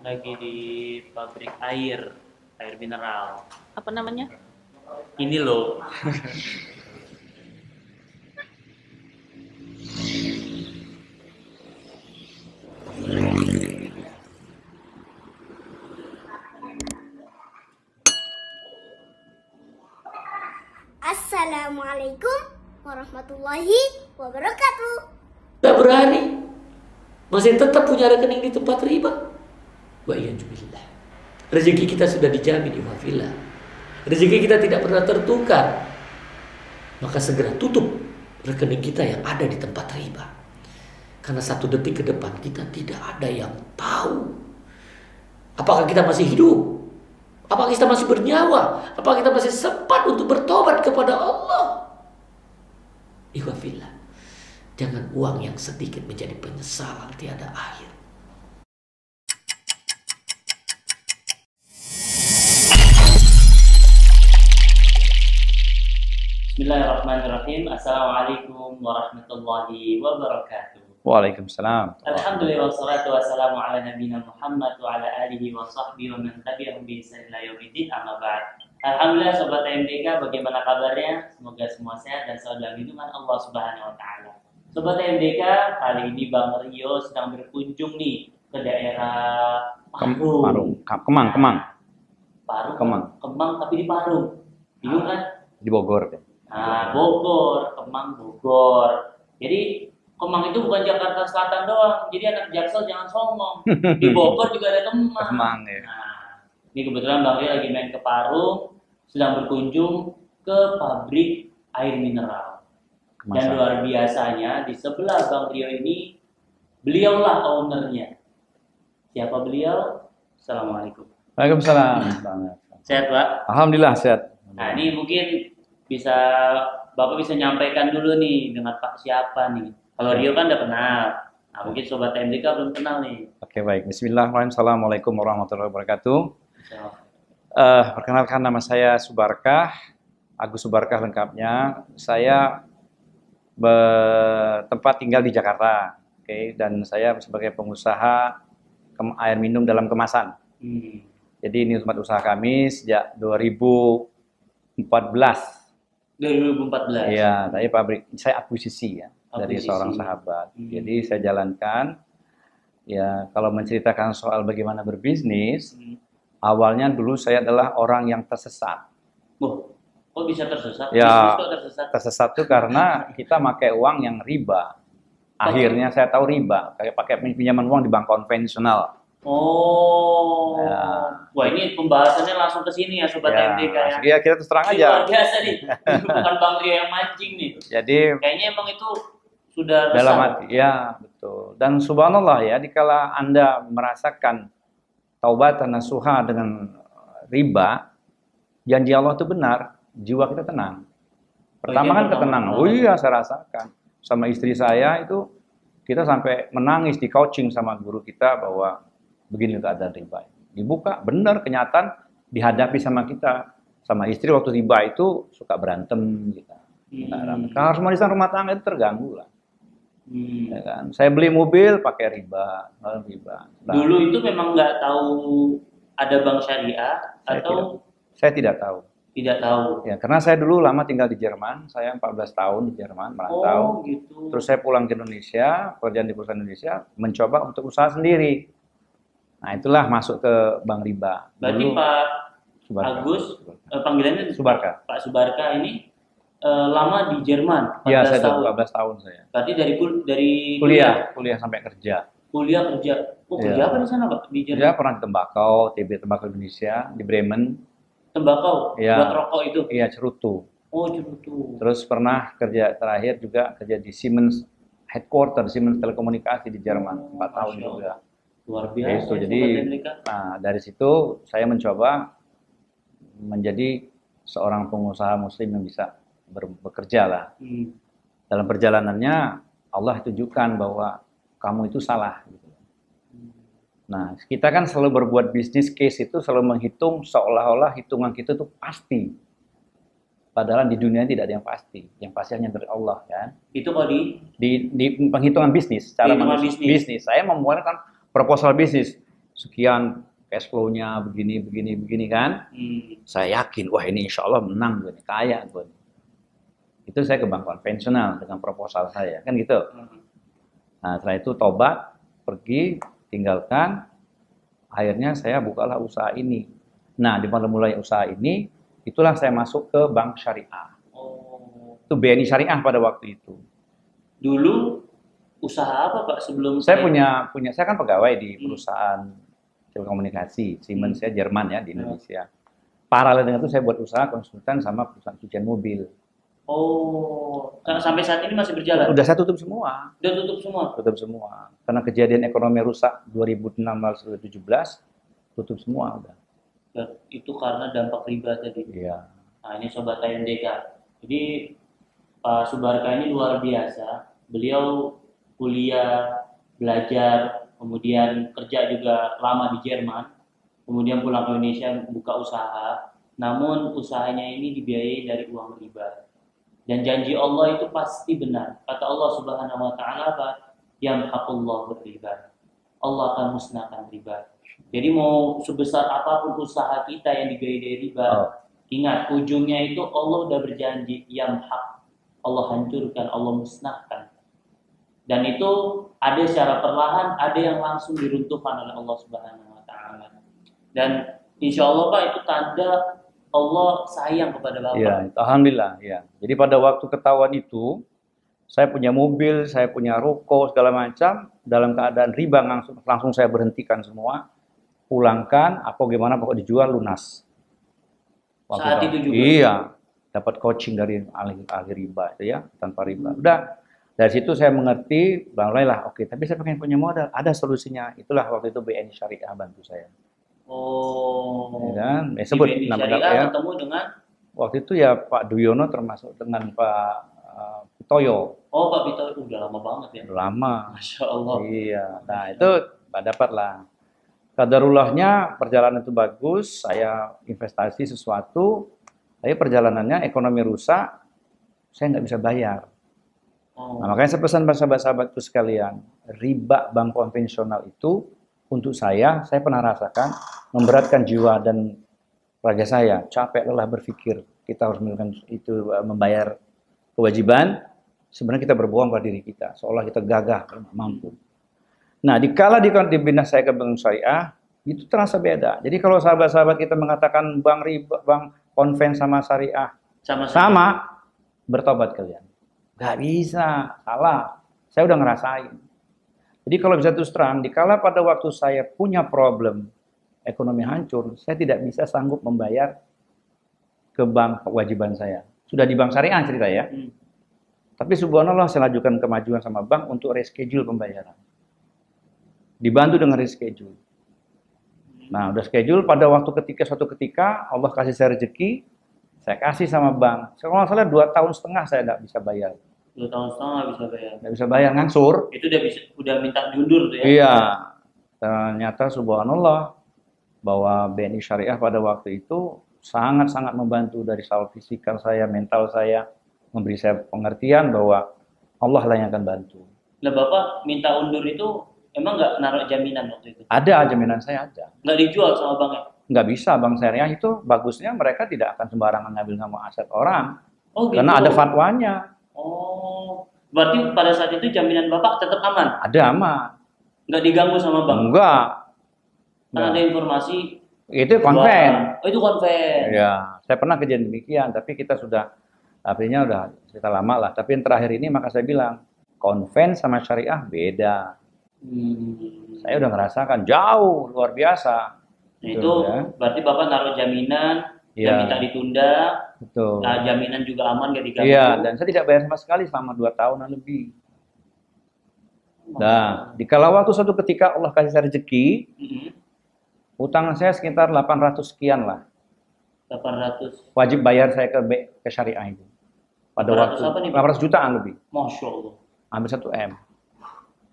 Lagi di pabrik air, air mineral. Apa namanya? Ini loh. Assalamualaikum warahmatullahi wabarakatuh. Gak berani, masih tetap punya rekening di tempat riba. Wa iyyazubillah. Rezeki kita sudah dijamin, ikhwafillah. Rezeki kita tidak pernah tertukar. Maka segera tutup rekening kita yang ada di tempat riba. Karena satu detik ke depan kita tidak ada yang tahu apakah kita masih hidup, apakah kita masih bernyawa, apakah kita masih sempat untuk bertobat kepada Allah. Ikhwafillah, jangan uang yang sedikit menjadi penyesalan tiada akhir. Bismillahirrahmanirrahim. Assalamualaikum warahmatullahi wabarakatuh. Waalaikumsalam. Alhamdulillah wassalatu wassalamu ala nabiyina Muhammad wa ala alihi wa sahbihi wa man tabi'ahum bi ihsan ila yaumiddin, amma ba'd. Alhamdulillah sobat MDK, bagaimana kabarnya? Semoga semua sehat dan selalu dalam lindungan Allah Subhanahu wa taala. Sobat MDK, kali ini Bang Rio sedang berkunjung nih ke daerah Parung. Kemang. Kemang tapi di Parung. Bingung kan? Di Bogor. Nah, Bogor, Kemang, Bogor. Jadi Kemang itu bukan Jakarta Selatan doang. Jadi anak Jaksel jangan sombong. Di Bogor juga ada Kemang. Kemang, ya. Nah, ini kebetulan Bang Rio lagi main ke Parung, sedang berkunjung ke pabrik air mineral. Dan luar biasanya di sebelah Bang Rio ini, beliaulah ownernya. Siapa beliau? Assalamualaikum. Waalaikumsalam. Sehat, Pak? Alhamdulillah sehat. Nah, ini mungkin Bapak bisa nyampaikan dulu nih dengan Pak siapa nih. Kalau Rio kan udah kenal. Nah, mungkin Sobat MDK belum kenal nih. Oke, baik. Bismillahirrahmanirrahim. Assalamualaikum warahmatullahi wabarakatuh. Perkenalkan, nama saya Subarkah, Agus Subarkah lengkapnya. Saya bertempat tinggal di Jakarta. Oke, dan saya sebagai pengusaha air minum dalam kemasan. Jadi ini tempat usaha kami sejak 2014. 2014. Iya, tapi saya akuisisi ya dari seorang sahabat. Jadi saya jalankan. Ya, kalau menceritakan soal bagaimana berbisnis, awalnya dulu saya adalah orang yang tersesat. Kok bisa tersesat? Ya, tersesat itu karena kita pakai uang yang riba. Akhirnya saya tahu riba, kayak pakai pinjaman uang di bank konvensional. Oh, ya. Wah, ini pembahasannya langsung ke sini ya Sobat MDK ya. Iya, kita terus terang aja. Luar biasa nih, bukan Bang Rio yang mancing nih. Jadi kayaknya emang itu sudah dalam hati, ya betul. Dan subhanallah ya, dikala Anda merasakan taubatan nasuha dengan riba, janji Allah itu benar, jiwa kita tenang. Pertama kan ketenangan. Oh iya, saya rasakan sama istri saya itu, kita sampai menangis di coaching sama guru kita bahwa begini keadaan riba. Dibuka, benar, kenyataan dihadapi sama kita. Sama istri waktu riba itu suka berantem kita. Kalau harus rumah tangga itu terganggu lah. Ya kan? Saya beli mobil pakai riba. Nah, dulu itu memang nggak tahu ada bank syariah atau? Saya tidak tahu. Tidak tahu. Ya, karena saya dulu lama tinggal di Jerman. Saya 14 tahun di Jerman, merantau. Oh, gitu. Terus saya pulang ke Indonesia, kerjaan di perusahaan Indonesia, mencoba untuk usaha sendiri. Nah, itulah masuk ke bank riba. Berarti dulu, Pak Subarkah. Agus, panggilannya Subarkah. Pak Subarkah ini lama di Jerman. Iya, saya 14 tahun saya. Berarti dari kuliah sampai kerja. Kuliah kerja. Oh, kerja apa di sana, Pak? Di Jerman? Kerja pernah di tembakau, TB Tembakau Indonesia, di Bremen. Tembakau? Ya. Buat rokok itu? Iya, cerutu. Oh, cerutu. Terus pernah terakhir juga kerja di Siemens Headquarters, Siemens Telekomunikasi di Jerman, 4 tahun juga. Luar biasa. Itu. Jadi, nah dari situ saya mencoba menjadi seorang pengusaha muslim yang bisa bekerja lah. Dalam perjalanannya Allah tunjukkan bahwa kamu itu salah. Gitu. Nah, kita kan selalu berbuat bisnis case itu selalu menghitung seolah-olah hitungan kita itu pasti. Padahal di dunia tidak ada yang pasti. Yang pasti hanya dari Allah kan. Itu kalau di penghitungan bisnis, cara bisnis. Saya membuatkan proposal bisnis. sekian cash flow-nya begini kan. Saya yakin, wah ini insya Allah menang gue nih, kaya gue nih. Itu saya ke bank konvensional dengan proposal saya, kan gitu. Nah setelah itu tobat, pergi, tinggalkan, akhirnya saya bukalah usaha ini. Nah di mana mulai usaha ini, itulah saya masuk ke bank syariah. Itu BNI Syariah pada waktu itu. Dulu usaha apa Pak sebelum Saya punya saya kan pegawai di perusahaan telekomunikasi, Siemens ya, Jerman ya di Indonesia. Paralel dengan itu saya buat usaha konsultan sama perusahaan cucian mobil. Oh, karena sampai saat ini masih berjalan? Udah saya tutup semua. Udah tutup semua? Tutup semua. Karena kejadian ekonomi rusak 2016-2017, tutup semua udah. Itu karena dampak riba tadi? Iya. Nah ini Sobat TMDK. Jadi Pak Subarka ini luar biasa. Beliau kuliah, belajar, kemudian kerja juga lama di Jerman, kemudian pulang ke Indonesia buka usaha, namun usahanya ini dibiayai dari uang riba. Dan janji Allah itu pasti benar. Kata Allah Subhanahu wa taala apa? Yamhaqullahu riba. Allah akan musnahkan riba. Jadi mau sebesar apapun usaha kita yang dibiayai dari riba, ingat ujungnya itu Allah udah berjanji yamhaq. Allah hancurkan, Allah musnahkan. Dan itu ada secara perlahan, ada yang langsung diruntuhkan oleh Allah Subhanahu wa taala. Dan insya Allah Pak itu tanda Allah sayang kepada Bapak. Iya, alhamdulillah ya. Jadi pada waktu ketahuan itu, saya punya mobil, saya punya ruko segala macam, dalam keadaan riba langsung saya berhentikan semua, pulangkan, apa gimana pokok dijual lunas. Saat itu juga. Iya, dapat coaching dari ahli riba itu ya, tanpa riba. Udah. Dari situ saya mengerti, mulailah oke, tapi saya pengen punya modal, ada solusinya. Itulah waktu itu BNI Syariah bantu saya. Oh. Ya kan? Sebut BNI nama Syariah ya. ketemu dengan Waktu itu ya Pak Duyono termasuk dengan Pak Pitoyo. Oh Pak Pito udah lama banget ya. Udah lama. Masya Allah. Iya. Nah itu dapatlah. Qadarullahnya perjalanan itu bagus, saya investasi sesuatu, tapi perjalanannya ekonomi rusak, saya nggak bisa bayar. Nah, makanya saya pesan sahabat-sahabatku sekalian, riba bank konvensional itu untuk saya pernah rasakan memberatkan jiwa dan raga saya. Capek lelah berpikir kita harus melakukan itu, membayar kewajiban. Sebenarnya kita berbohong pada diri kita, seolah kita gagah, mampu. Nah, dikala dibina saya ke bank syariah, itu terasa beda. Jadi kalau sahabat-sahabat kita mengatakan bank riba, bank konven sama syariah sama, bertobat kalian. Gak bisa, salah. Saya udah ngerasain. Jadi kalau bisa terus terang, dikala pada waktu saya punya problem ekonomi hancur, saya tidak bisa sanggup membayar ke bank kewajiban saya. Sudah di bank syariah cerita ya. Tapi subhanallah saya lajukan kemajuan sama bank untuk reschedule pembayaran. Dibantu dengan reschedule. Nah, udah schedule pada waktu suatu ketika Allah kasih saya rezeki, saya kasih sama bank. Kalau nggak salah 2,5 tahun saya nggak bisa bayar. 2,5 tahun nggak bisa bayar. Nggak bisa bayar, ngangsur. Itu udah minta diundur tuh ya? Iya. Ternyata subhanallah bahwa BNI Syariah pada waktu itu sangat-sangat membantu dari soal fisikal saya, mental saya, memberi saya pengertian bahwa Allah lah yang akan bantu. Nah Bapak minta undur itu emang nggak naruh jaminan waktu itu? Ada, jaminan saya ada. Nggak dijual sama banknya? Nggak bisa, bank syariah itu bagusnya mereka tidak akan sembarangan ngambil sama aset orang. Oh gitu? Karena ada fatwanya. Oh, berarti pada saat itu jaminan Bapak tetap aman? Ada aman. Nggak diganggu sama bank? Enggak. Kan ada informasi. Itu konven. Oh itu konven. Ya, saya pernah kejadian demikian, tapi kita sudah, artinya udah cerita lama lah. Tapi yang terakhir ini maka saya bilang, konven sama syariah beda. Saya udah ngerasakan jauh, luar biasa. Nah, itu ya. Berarti Bapak naruh jaminan, dan minta ditunda. Betul. Nah, jaminan juga aman, gak diganggu. Iya, dan saya tidak bayar sama sekali selama 2 tahunan lebih. Nah, dikala waktu suatu ketika Allah kasih saya rezeki, utang saya sekitar 800 sekian lah. 800. Wajib bayar saya ke syariah itu. Pada waktu apa nih, 800 jutaan lebih. Masya Allah. Hampir 1 M.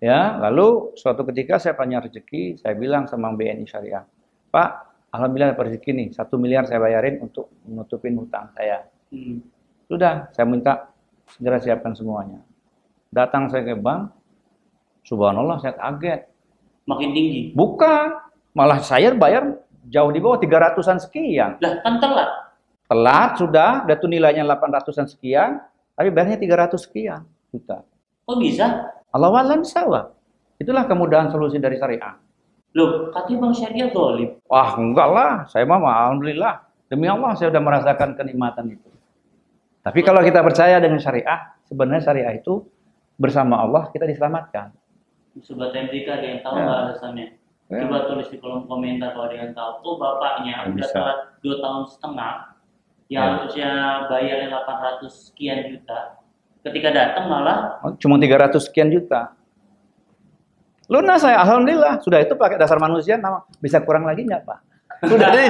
Ya, lalu suatu ketika saya punya rezeki, saya bilang sama BNI Syariah, Pak, alhamdulillah dapat rezeki nih, 1 miliar saya bayarin untuk menutupin hutang saya. Sudah, saya minta segera siapkan semuanya. Datang saya ke bank, subhanallah saya kaget. Makin tinggi? Bukan, Malah saya bayar jauh di bawah 300-an sekian. Lah kan telat. Telat sudah, tuh nilainya 800-an sekian, tapi bayarnya 300 sekian juta. Kok bisa? Allah walan sawab. Itulah kemudahan solusi dari syariah. Loh, katanya Bang Syariah dolim. Wah, enggak lah. Saya mah alhamdulillah. Demi Allah saya sudah merasakan kenikmatan itu. Tapi kalau kita percaya dengan syariah, sebenarnya syariah itu bersama Allah kita diselamatkan. Sobat MDK ada yang tahu Ya. nggak alasannya? Ya. Coba tulis di kolom komentar kalau ada yang tahu. Oh, bapaknya udah Bisa. telat 2 tahun setengah, yang Ya. harusnya bayarnya 800 sekian juta. Ketika datang malah Cuma 300 sekian juta. Lunas saya, alhamdulillah. Sudah itu pakai dasar manusia, bisa kurang lagi nggak Pak? Sudah deh.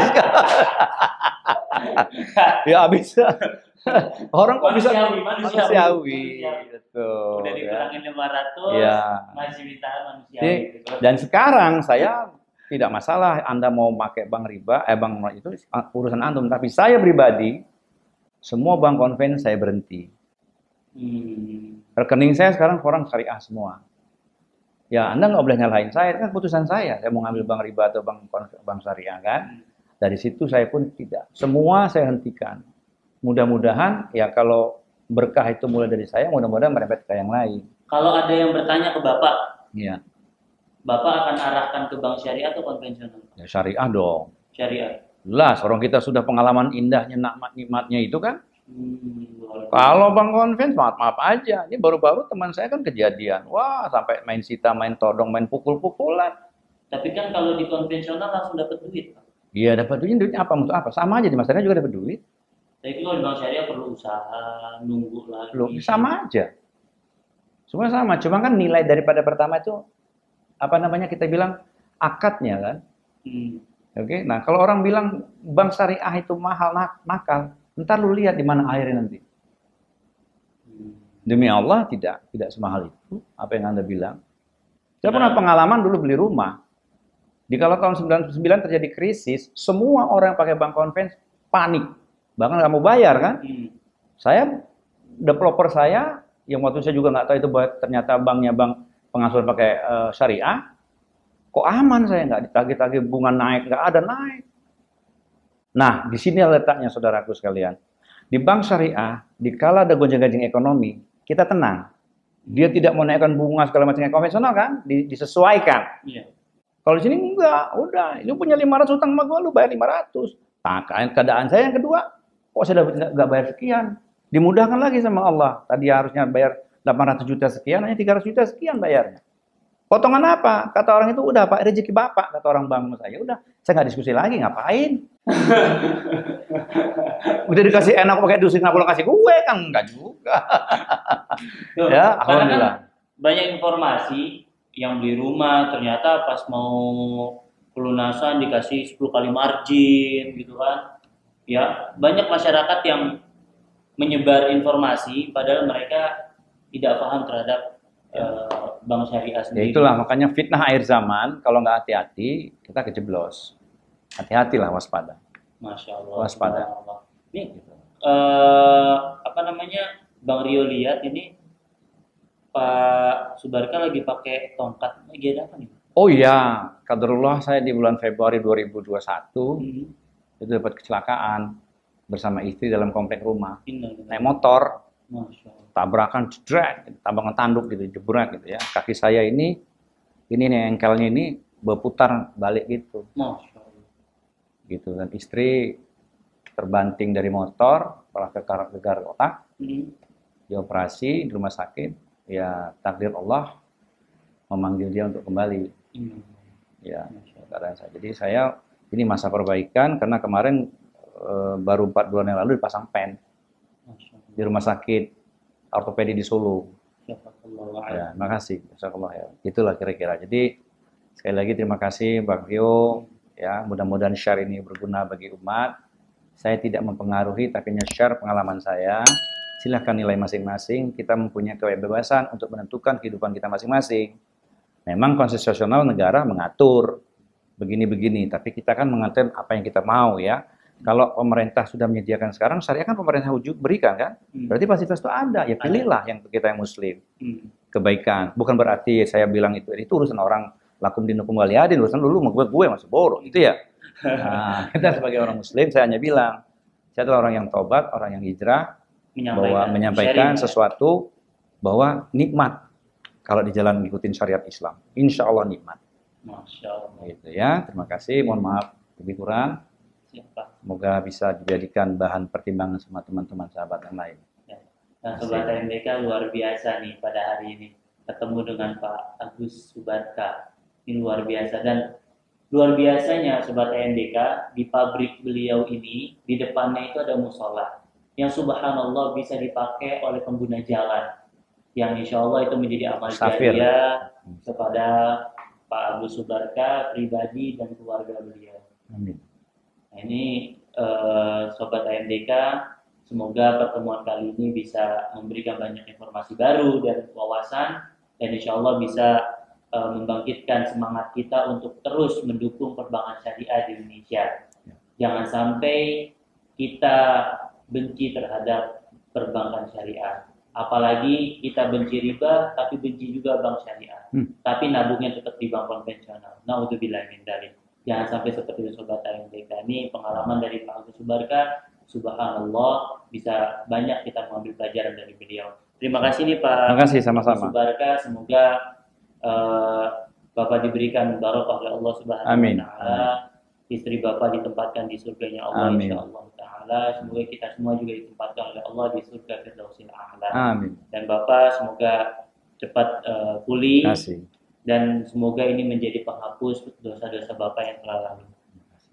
Ya bisa. Orang kok bisa manusiawi. Betul. udah Ya. dikurangin 500, Ya. masih minta manusiawi. Jadi, gitu. dan sekarang saya tidak masalah Anda mau pakai bank riba, bank itu urusan antum. Tapi saya pribadi, semua bank konven saya berhenti. Rekening saya sekarang orang syariah semua. Ya Anda nggak boleh nyalahin saya, itu kan keputusan saya. Saya mau ngambil bank riba atau bank syariah kan. Dari situ saya pun tidak. Semua saya hentikan. Mudah-mudahan ya kalau berkah itu mulai dari saya, mudah-mudahan merembet ke yang lain. Kalau ada yang bertanya ke Bapak, Iya. Bapak akan arahkan ke bank syariah atau konvensional? Ya syariah dong. Syariah. Jelas, orang kita sudah pengalaman indahnya nikmatnya itu kan. Luar biasa. Kalau Bang Konven, maaf aja. Ini baru-baru teman saya kan kejadian. Wah, sampai main sita, main todong, main pukul-pukulan. Tapi kan kalau di konvensional langsung dapat duit, Pak. Iya, dapat duitnya apa untuk apa? Sama aja di masanya juga dapat duit. Tapi kalau di bank syariah perlu usaha, nunggu lagi. Loh, sama aja. Semua sama. Cuma kan nilai daripada pertama itu apa namanya kita bilang akadnya kan. Oke. Nah, kalau orang bilang bank syariah itu mahal nakal, ntar lu lihat di mana akhirnya nanti. Demi Allah tidak semahal itu apa yang Anda bilang. Saya pernah pengalaman dulu beli rumah. Di kalau tahun 99 terjadi krisis, semua orang yang pakai bank konven panik. Bahkan nggak mau bayar kan. Saya, developer saya, yang waktu saya juga nggak tahu itu ternyata banknya bank pengasuhan pakai syariah, kok aman saya nggak ditagih-tagih bunga naik, nggak ada naik. Nah, di sini letaknya saudaraku sekalian. Di bank syariah, dikala ada gonjang-ganjing ekonomi, kita tenang. Dia tidak mau naikkan bunga segala macam yang konvensional kan, disesuaikan. Iya. Kalau di sini enggak, udah, lu punya 500 utang sama gua, lu bayar 500. Nah, keadaan saya yang kedua, kok saya nggak bayar sekian? Dimudahkan lagi sama Allah. Tadi harusnya bayar 800 juta sekian, hanya 300 juta sekian bayarnya. Potongan apa? Kata orang itu, udah Pak, rezeki Bapak, kata orang bank saya. Udah, saya nggak diskusi lagi, ngapain? Udah dikasih enak pakai duit, nggak perlu kasih gue, kan enggak juga. Tuh, Ya, karena alhamdulillah. kan banyak informasi yang beli rumah ternyata pas mau pelunasan dikasih 10 kali margin gitu kan. Ya, banyak masyarakat yang menyebar informasi padahal mereka tidak paham terhadap bank syariah Ya sendiri. itulah, makanya fitnah akhir zaman, kalau nggak hati-hati, kita kejeblos. Hati-hatilah, waspada. Masya Allah. Waspada. Subhanallah. Ini apa namanya, Bang Rio lihat ini Pak Subarka lagi pakai tongkat, lagi ada apa nih? Oh iya, qadarullah saya di bulan Februari 2021 itu dapat kecelakaan bersama istri dalam komplek rumah. Naik motor, Masya Allah. tabrakan, jedrak, tabrakan tanduk gitu, jebrak gitu ya. Kaki saya ini nih engkelnya ini berputar balik gitu. Masya Allah. Gitu, dan istri terbanting dari motor, malah gegar otak, dioperasi di rumah sakit. Ya takdir Allah memanggil dia untuk kembali. Ya, keadaan saya. Jadi saya ini masa perbaikan karena kemarin baru 4 bulan yang lalu dipasang pen di rumah sakit ortopedi di Solo. Ya, makasih. Insyaallah ya. Itulah kira-kira. Jadi sekali lagi terima kasih Bang Rio. Ya, mudah-mudahan share ini berguna bagi umat. Saya tidak mempengaruhi, tapi share pengalaman saya. Silahkan nilai masing-masing. Kita mempunyai kebebasan untuk menentukan kehidupan kita masing-masing. Memang konstitusional negara mengatur begini-begini, tapi kita kan mengatur apa yang kita mau ya. Kalau pemerintah sudah menyediakan sekarang, syariah kan pemerintah berikan kan? Berarti fasilitas itu ada. Ya pilihlah yang kita yang Muslim. Kebaikan. Bukan berarti saya bilang itu urusan orang lakum dinukum waliyadin, urusan dulu sama gue masih bodoh itu ya. Nah, kita sebagai orang muslim saya hanya bilang, saya adalah orang yang tobat, orang yang hijrah, bahwa menyampaikan sesuatu bahwa nikmat kalau di jalan ngikutin syariat Islam. Insya Allah nikmat. Masya Allah. Gitu ya. Terima kasih. Mohon maaf lebih kurang. Semoga bisa dijadikan bahan pertimbangan sama teman-teman sahabat yang lain. Ya. Nah, Sobat MDK luar biasa nih pada hari ini. Ketemu dengan Pak Agus Subarka. Ini luar biasa. Dan luar biasanya Sobat MDK, di pabrik beliau ini, di depannya itu ada musola. Yang subhanallah bisa dipakai oleh pengguna jalan. Yang insya Allah itu menjadi amal jariah kepada Pak Agus Subarka pribadi dan keluarga beliau. Amin. Nah, ini Sobat AMDK, semoga pertemuan kali ini bisa memberikan banyak informasi baru dan wawasan, dan insya Allah bisa membangkitkan semangat kita untuk terus mendukung perbankan syariah di Indonesia. Jangan sampai kita benci terhadap perbankan syariah. Apalagi kita benci riba, tapi benci juga bank syariah. Tapi nabungnya tetap di bank konvensional. Naudzubillah min dzalik. Jangan sampai seperti itu Sobat AMDK. Ini pengalaman dari Pak Agus Subarka. Subhanallah, bisa banyak kita mengambil pelajaran dari beliau. Terima kasih nih Pak. Terima kasih sama-sama. Subarka. Semoga Bapak diberikan barokah oleh Allah Subhanahu wa taala. Istri Bapak ditempatkan di surganya Allah insyaallah taala. Semoga kita semua juga ditempatkan oleh Allah di surga Firdausil A'la. Amin. Dan Bapak semoga cepat pulih. Kasih. Dan semoga ini menjadi penghapus dosa-dosa Bapak yang telah lalu.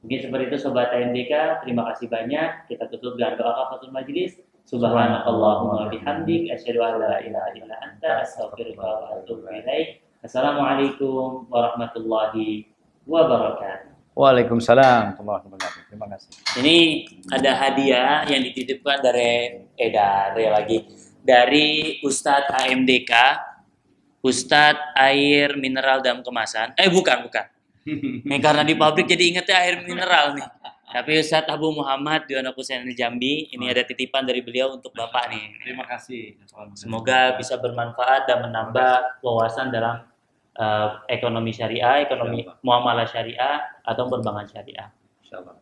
Mungkin seperti itu Sobat AMDK. Terima kasih banyak. Kita tutup dengan doa kafatul majlis. Subhanakallahumma bihamdik asyhadu an la ilaha illa anta astaghfiruka wa atubu ilaik. Assalamualaikum warahmatullahi wabarakatuh. Waalaikumsalam warahmatullahi wabarakatuh. Terima kasih. Ini ada hadiah yang dititipkan dari Ustadz AMDK, Ustadz air mineral dalam kemasan. Bukan. Nih karena di pabrik jadi ingetnya air mineral nih. Tapi Ustadz Abu Muhammad di Anak Husain Jambi, ini ada titipan dari beliau untuk Bapak nih. Terima kasih. Semoga bisa bermanfaat dan menambah wawasan dalam ekonomi syariah, ekonomi muamalah syariah atau perbankan syariah. Insyaallah.